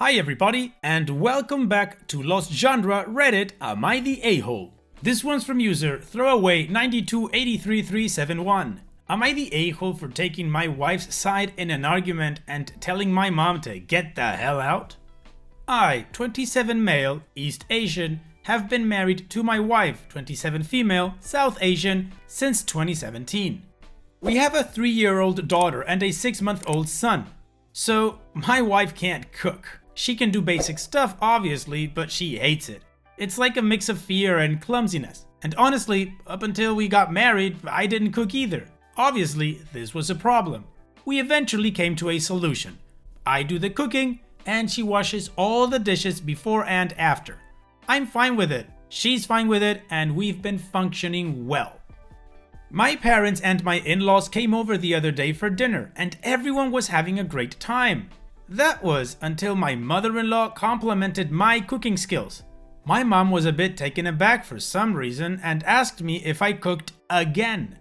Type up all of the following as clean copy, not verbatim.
Hi everybody, and welcome back to Lost Genre Reddit, Am I the A-hole? This one's from user Throwaway9283371. Am I the a-hole for taking my wife's side in an argument and telling my mom to get the hell out? I, 27 male, East Asian, have been married to my wife, 27 female, South Asian, since 2017. We have a 3-year-old daughter and a 6-month-old son. So, my wife can't cook. She can do basic stuff, obviously, but she hates it. It's like a mix of fear and clumsiness. And honestly, up until we got married, I didn't cook either. Obviously, this was a problem. We eventually came to a solution. I do the cooking, and she washes all the dishes before and after. I'm fine with it, she's fine with it, and we've been functioning well. My parents and my in-laws came over the other day for dinner, and everyone was having a great time. That was until my mother-in-law complimented my cooking skills. My mom was a bit taken aback for some reason and asked me if I cooked again.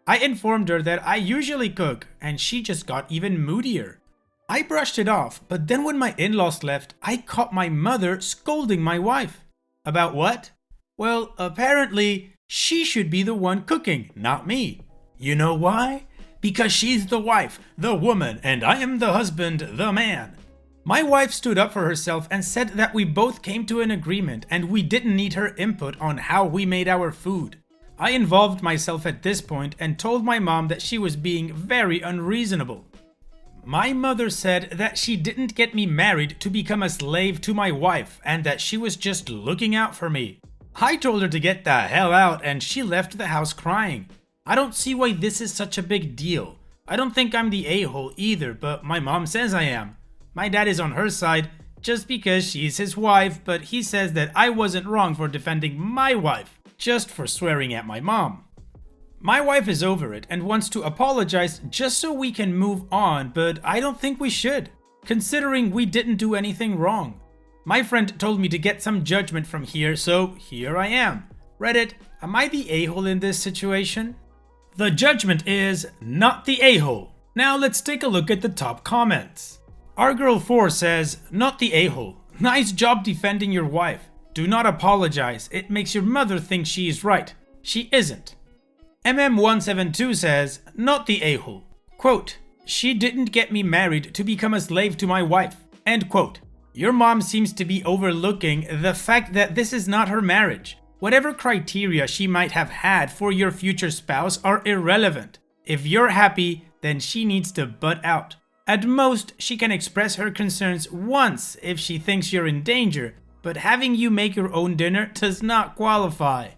I informed her that I usually cook, and she just got even moodier. I brushed it off, but then when my in-laws left, I caught my mother scolding my wife. About what? Well, apparently, she should be the one cooking, not me. You know why? Because she's the wife, the woman, and I am the husband, the man. My wife stood up for herself and said that we both came to an agreement and we didn't need her input on how we made our food. I involved myself at this point and told my mom that she was being very unreasonable. My mother said that she didn't get me married to become a slave to my wife and that she was just looking out for me. I told her to get the hell out and she left the house crying. I don't see why this is such a big deal. I don't think I'm the a-hole either, but my mom says I am. My dad is on her side just because she's his wife, but he says that I wasn't wrong for defending my wife, just for swearing at my mom. My wife is over it and wants to apologize just so we can move on, but I don't think we should, considering we didn't do anything wrong. My friend told me to get some judgment from here, so here I am. Reddit, am I the a-hole in this situation? The judgment is not the a-hole. Now let's take a look at the top comments. Our Girl 4 says, not the a-hole. Nice job defending your wife. Do not apologize. It makes your mother think she is right. She isn't. MM172 says, not the a-hole. Quote, she didn't get me married to become a slave to my wife. End quote. Your mom seems to be overlooking the fact that this is not her marriage. Whatever criteria she might have had for your future spouse are irrelevant. If you're happy, then she needs to butt out. At most, she can express her concerns once if she thinks you're in danger, but having you make your own dinner does not qualify.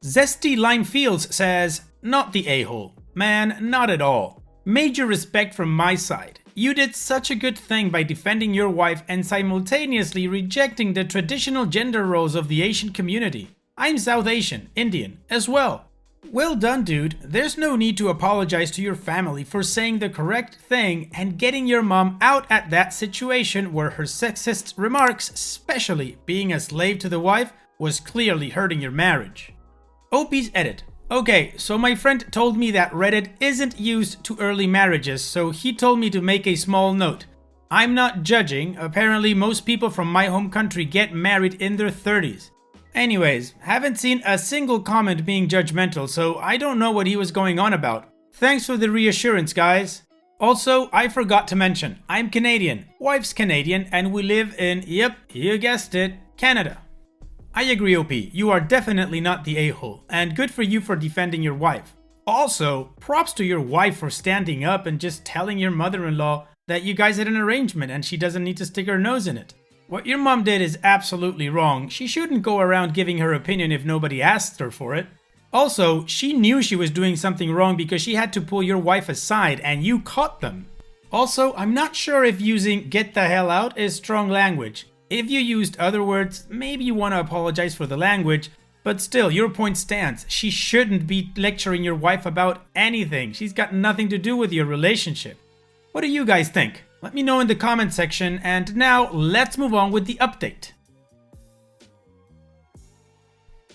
Zesty Lime Fields says, not the a-hole. Man, not at all. Major respect from my side. You did such a good thing by defending your wife and simultaneously rejecting the traditional gender roles of the Asian community. I'm South Asian, Indian, as well. Well done, dude. There's no need to apologize to your family for saying the correct thing and getting your mom out at that situation where her sexist remarks, especially being a slave to the wife, was clearly hurting your marriage. OP's edit. Okay, so my friend told me that Reddit isn't used to early marriages, so he told me to make a small note. I'm not judging. Apparently most people from my home country get married in their 30s. Anyways, haven't seen a single comment being judgmental, so I don't know what he was going on about. Thanks for the reassurance, guys. Also, I forgot to mention, I'm Canadian, wife's Canadian, and we live in, yep, you guessed it, Canada. I agree, OP, you are definitely not the a-hole, and good for you for defending your wife. Also, props to your wife for standing up and just telling your mother-in-law that you guys had an arrangement and she doesn't need to stick her nose in it. What your mom did is absolutely wrong. She shouldn't go around giving her opinion if nobody asked her for it. Also, she knew she was doing something wrong because she had to pull your wife aside and you caught them. Also, I'm not sure if using get the hell out is strong language. If you used other words, maybe you want to apologize for the language, but still, your point stands. She shouldn't be lecturing your wife about anything. She's got nothing to do with your relationship. What do you guys think? Let me know in the comment section, and now let's move on with the update.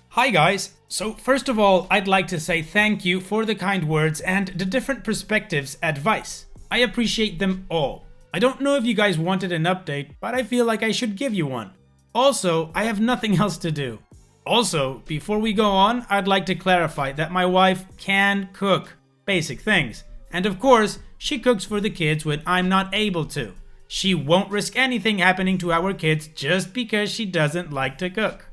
Hi guys, so first of all, I'd like to say thank you for the kind words and the different perspectives advice. I appreciate them all. I don't know if you guys wanted an update, but I feel like I should give you one. Also, I have nothing else to do. Also, before we go on, I'd like to clarify that my wife can cook basic things. And of course, she cooks for the kids when I'm not able to. She won't risk anything happening to our kids just because she doesn't like to cook.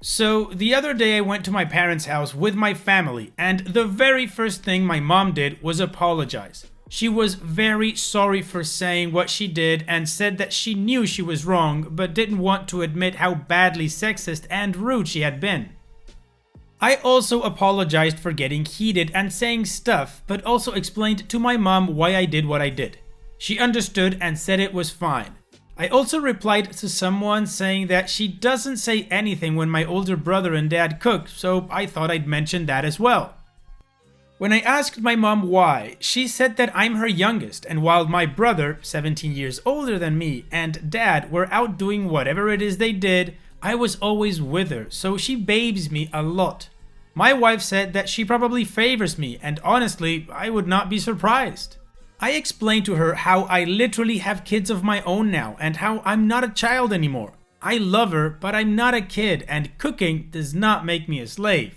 So, the other day I went to my parents' house with my family, and the very first thing my mom did was apologize. She was very sorry for saying what she did and said that she knew she was wrong, but didn't want to admit how badly sexist and rude she had been. I also apologized for getting heated and saying stuff, but also explained to my mom why I did what I did. She understood and said it was fine. I also replied to someone saying that she doesn't say anything when my older brother and dad cook, so I thought I'd mention that as well. When I asked my mom why, she said that I'm her youngest, and while my brother, 17 years older than me, and dad were out doing whatever it is they did, I was always with her, so she babes me a lot. My wife said that she probably favors me, and honestly, I would not be surprised. I explained to her how I literally have kids of my own now and how I'm not a child anymore. I love her, but I'm not a kid, and cooking does not make me a slave.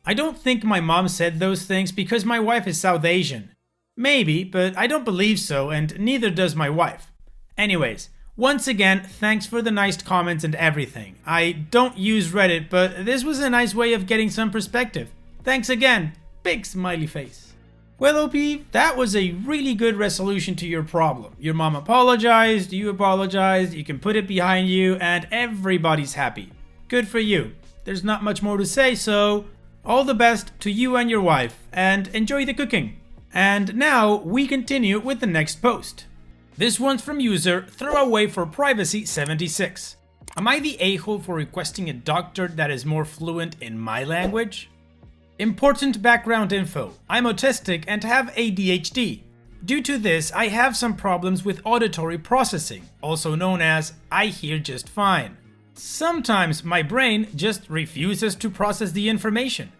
I don't think my mom said those things because my wife is South Asian. Maybe, but I don't believe so, and neither does my wife. Anyways, once again, thanks for the nice comments and everything. I don't use Reddit, but this was a nice way of getting some perspective. Thanks again. Big smiley face. Well, OP, that was a really good resolution to your problem. Your mom apologized, you can put it behind you, and everybody's happy. Good for you. There's not much more to say, so all the best to you and your wife, and enjoy the cooking. And now we continue with the next post. This one's from user Throwaway for Privacy 76. Am I the a-hole for requesting a doctor that is more fluent in my language? Important background info. I'm autistic and have ADHD. Due to this, I have some problems with auditory processing, also known as I hear just fine. Sometimes my brain just refuses to process the information.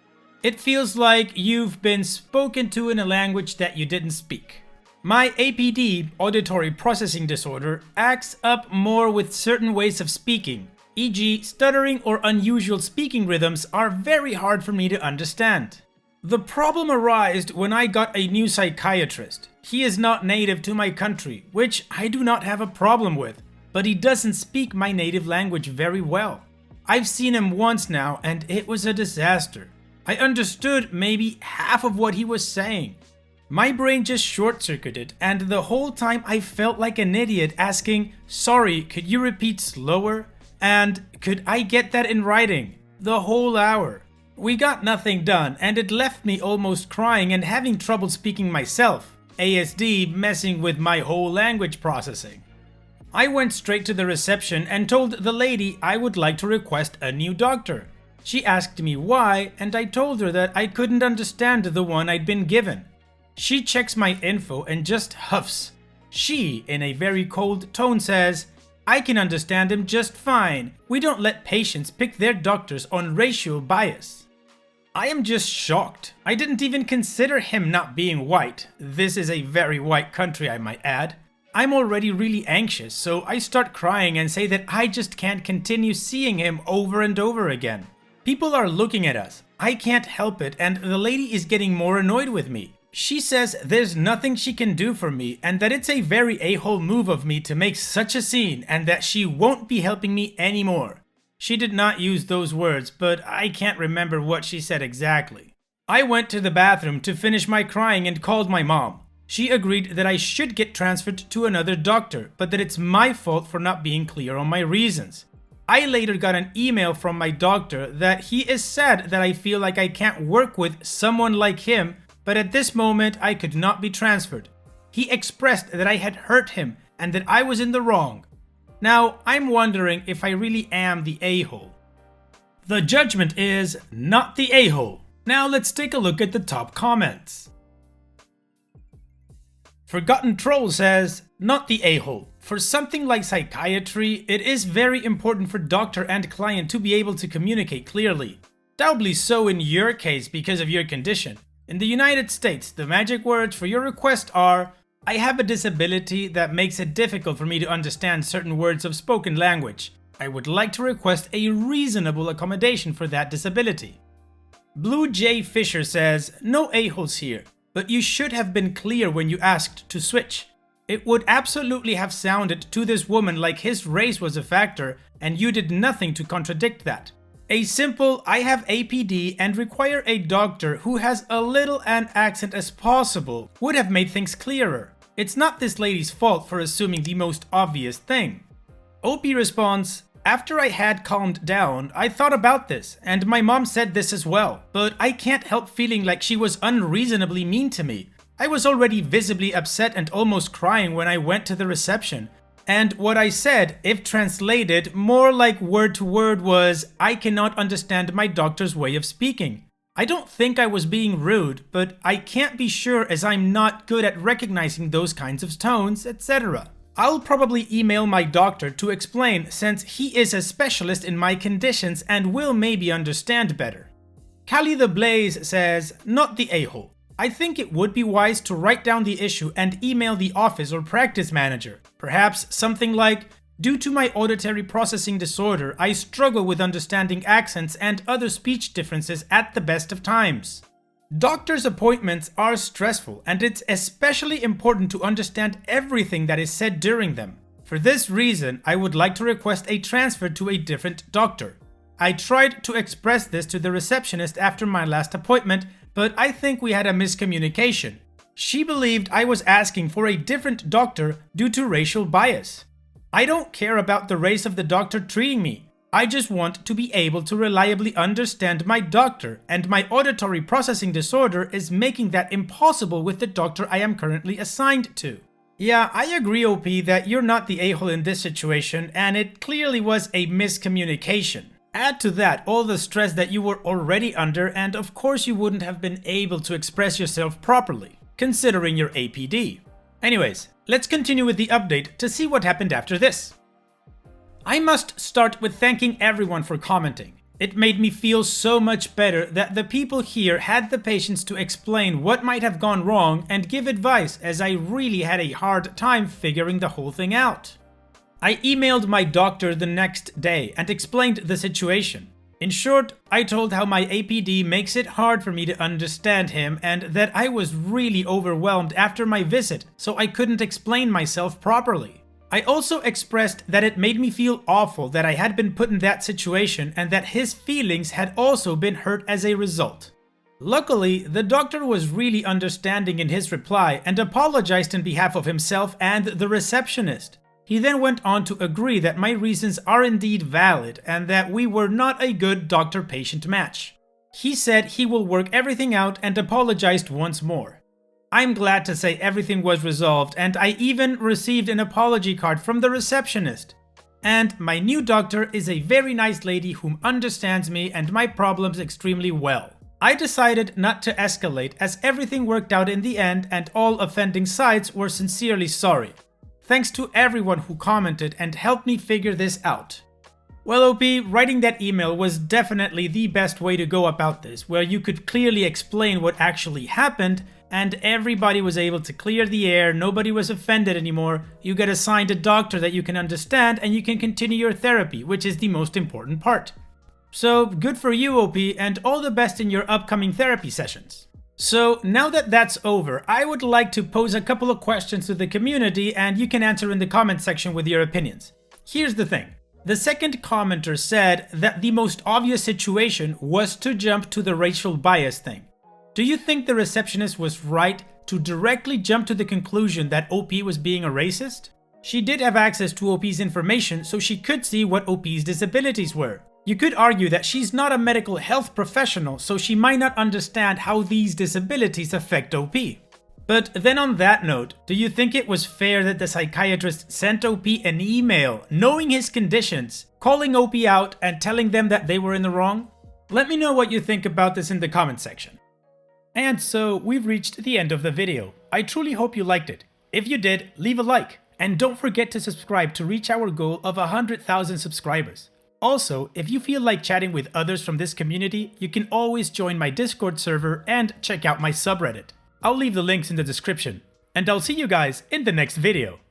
It feels like you've been spoken to in a language that you didn't speak. My APD, auditory processing disorder, acts up more with certain ways of speaking, e.g. stuttering or unusual speaking rhythms are very hard for me to understand. The problem arose when I got a new psychiatrist. He is not native to my country, which I do not have a problem with, but he doesn't speak my native language very well. I've seen him once now and it was a disaster. I understood maybe half of what he was saying. My brain just short-circuited and the whole time I felt like an idiot asking, "Sorry, could you repeat slower?" And "Could I get that in writing?" the whole hour. We got nothing done and it left me almost crying and having trouble speaking myself, ASD messing with my whole language processing. I went straight to the reception and told the lady I would like to request a new doctor. She asked me why and I told her that I couldn't understand the one I'd been given. She checks my info and just huffs. She, in a very cold tone, says, "I can understand him just fine. We don't let patients pick their doctors on racial bias." I am just shocked. I didn't even consider him not being white. This is a very white country, I might add. I'm already really anxious, so I start crying and say that I just can't continue seeing him over and over again. People are looking at us. I can't help it, and the lady is getting more annoyed with me. She says there's nothing she can do for me and that it's a very a-hole move of me to make such a scene and that she won't be helping me anymore. She did not use those words, but I can't remember what she said exactly. I went to the bathroom to finish my crying and called my mom. She agreed that I should get transferred to another doctor, but that it's my fault for not being clear on my reasons. I later got an email from my doctor that he is sad that I feel like I can't work with someone like him, but at this moment I could not be transferred. He expressed that I had hurt him and that I was in the wrong. Now, I'm wondering if I really am the a-hole. The judgment is not the a-hole. Now let's take a look at the top comments. Forgotten Troll says, "Not the a-hole. For something like psychiatry, it is very important for doctor and client to be able to communicate clearly. Doubly so in your case because of your condition. In the United States, the magic words for your request are, I have a disability that makes it difficult for me to understand certain words of spoken language. I would like to request a reasonable accommodation for that disability. Blue J Fisher says, no a-holes here, but you should have been clear when you asked to switch. It would absolutely have sounded to this woman like his race was a factor, and you did nothing to contradict that. A simple, I have APD and require a doctor who has a little an accent as possible would have made things clearer. It's not this lady's fault for assuming the most obvious thing. OP responds, after I had calmed down, I thought about this, and my mom said this as well, but I can't help feeling like she was unreasonably mean to me. I was already visibly upset and almost crying when I went to the reception. And what I said, if translated more like word to word, was, I cannot understand my doctor's way of speaking. I don't think I was being rude, but I can't be sure as I'm not good at recognizing those kinds of tones, etc. I'll probably email my doctor to explain since he is a specialist in my conditions and will maybe understand better. Callie the Blaze says, not the a-hole. I think it would be wise to write down the issue and email the office or practice manager. Perhaps something like, due to my auditory processing disorder, I struggle with understanding accents and other speech differences at the best of times. Doctor's appointments are stressful, and it's especially important to understand everything that is said during them. For this reason, I would like to request a transfer to a different doctor. I tried to express this to the receptionist after my last appointment, but I think we had a miscommunication. She believed I was asking for a different doctor due to racial bias. I don't care about the race of the doctor treating me. I just want to be able to reliably understand my doctor, and my auditory processing disorder is making that impossible with the doctor I am currently assigned to. Yeah, I agree, OP, that you're not the a-hole in this situation, and it clearly was a miscommunication. Add to that all the stress that you were already under, and of course you wouldn't have been able to express yourself properly, considering your APD. Anyways, let's continue with the update to see what happened after this. I must start with thanking everyone for commenting. It made me feel so much better that the people here had the patience to explain what might have gone wrong and give advice, as I really had a hard time figuring the whole thing out. I emailed my doctor the next day and explained the situation. In short, I told how my APD makes it hard for me to understand him and that I was really overwhelmed after my visit, so I couldn't explain myself properly. I also expressed that it made me feel awful that I had been put in that situation and that his feelings had also been hurt as a result. Luckily, the doctor was really understanding in his reply and apologized on behalf of himself and the receptionist. He then went on to agree that my reasons are indeed valid and that we were not a good doctor-patient match. He said he will work everything out and apologized once more. I'm glad to say everything was resolved, and I even received an apology card from the receptionist. And my new doctor is a very nice lady whom understands me and my problems extremely well. I decided not to escalate as everything worked out in the end and all offending sides were sincerely sorry. Thanks to everyone who commented and helped me figure this out. Well, OP, writing that email was definitely the best way to go about this, where you could clearly explain what actually happened and everybody was able to clear the air, nobody was offended anymore, you get assigned a doctor that you can understand, and you can continue your therapy, which is the most important part. So, good for you, OP, and all the best in your upcoming therapy sessions. So, now that that's over, I would like to pose a couple of questions to the community, and you can answer in the comment section with your opinions. Here's the thing. The second commenter said that the most obvious situation was to jump to the racial bias thing. Do you think the receptionist was right to directly jump to the conclusion that OP was being a racist? She did have access to OP's information, so she could see what OP's disabilities were. You could argue that she's not a medical health professional, so she might not understand how these disabilities affect OP. But then on that note, do you think it was fair that the psychiatrist sent OP an email knowing his conditions, calling OP out and telling them that they were in the wrong? Let me know what you think about this in the comment section. And so, we've reached the end of the video. I truly hope you liked it. If you did, leave a like. And don't forget to subscribe to reach our goal of 100,000 subscribers. Also, if you feel like chatting with others from this community, you can always join my Discord server and check out my subreddit. I'll leave the links in the description. and I'll see you guys in the next video.